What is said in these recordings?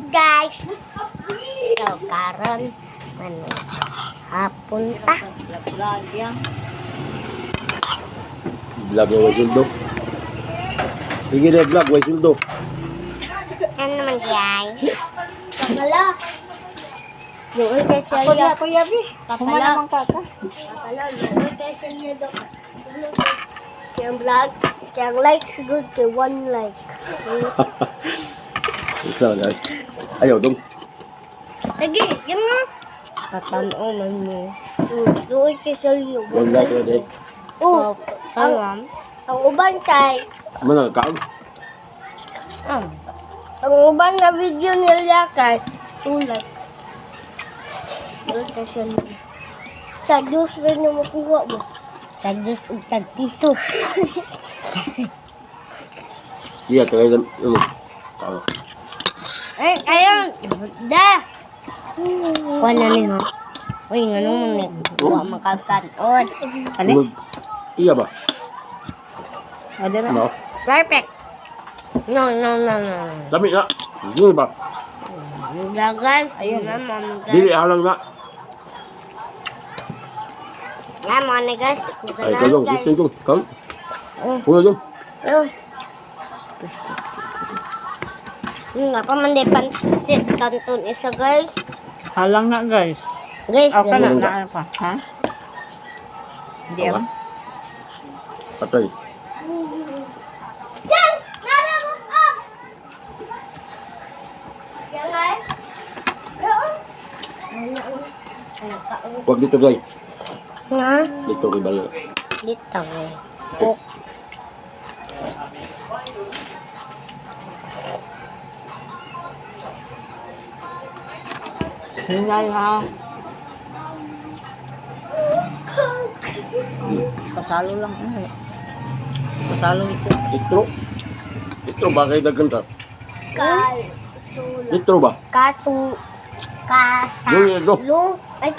guys. So, karon man hapon ta. Vlog yung Waisuldo. Sige na vlog, Waisuldo. Ano naman guys? Kapala. Doon ka siya. Ako na, Kuya B. Humana mang kaka. Kapala, doon ka siya. Yung vlog, yung likes good to 1 like. Isa na. Ayaw dong. Sige, yan nga. Katanaw man mo. Doon ka siya. One like na din. Oh, ang uban kay Mana kaon? ang uban nga video nila kay 2 likes. Doon ka siya. Tagdos rin yung makuha mo. Tagdos o tagpiso. Iya, tagay lang. Kaon. Ay, ayun. Da. Wala niyo. Uy, nga naman eh. Kuha makasanood. Ano? Iya ba? Ada na. Ano? Perfect. No. Dami na. Sino ba? Dagan. Ayun na, mama. Dili halang na. Nga, mga guys. Ay, kalong. Gusto yung kaon. Puno dong. Nga pa man di pansit kanton isa guys. Halang na, guys. Guys, Okay ganun. na pa. Ha? Hindi Awa. ako. Patay. Huwag dito guys. Nga? Dito kay Balo. Dito. Hinay ha. Pasalo lang. Pasalo ito. Dito. Dito ba kayo daganta? Kasula. Dito ba? Kasu. Yun, Kasalo. Ay,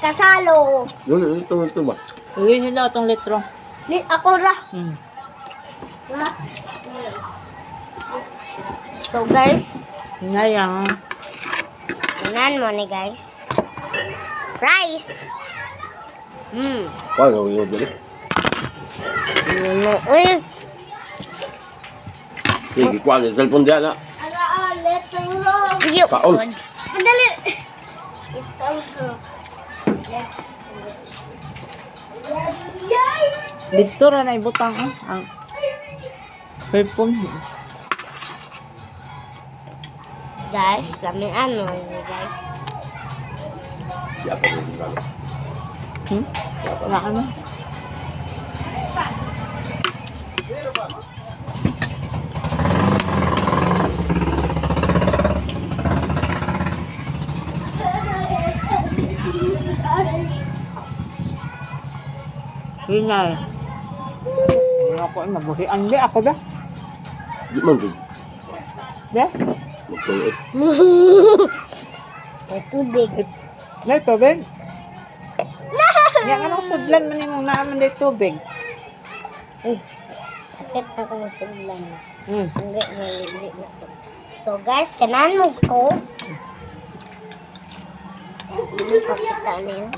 kasalo. Yun, ito ba? Ulihin daw itong litro. Ako ra. So guys, Hinay ha. tingnan mo ni guys. Rice. Paano yun dito? Uy. Sige, kuha niya. Cellphone diyan na. Video. Kaon. Madali. Dito ra na ibutang ang cellphone. Guys, lamian mo ni guys. Siapa yung Balo? Wala ka na. Hinay. Ako ay mabuhian. Di ako ba? Di man din. Di? Magtuloy. May tubig. May tubig? Yan anong sudlan man yung naaman na tubig? Sakit na kung suglan. Hmm. Hindi. So guys, kanan mo ko. Hindi ko kita niya.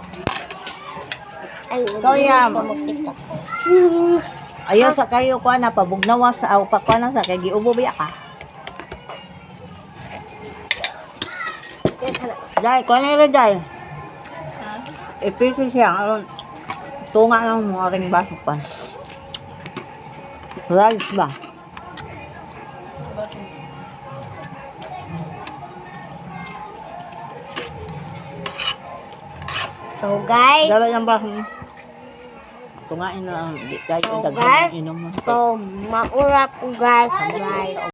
Ay, Ikaw, Yam. makita. Ayaw sa kayo ko na pabugnawa sa aw pa ko na sa kay giubo biya ka. Dai, ko na rin dai. Ipiso siya. Tunga ng mga ring baso pa. Rice ba? So guys, Dala yung baso. Tungain na. Di kayo So, daghan guys, inom mo. so maura po guys. Bye.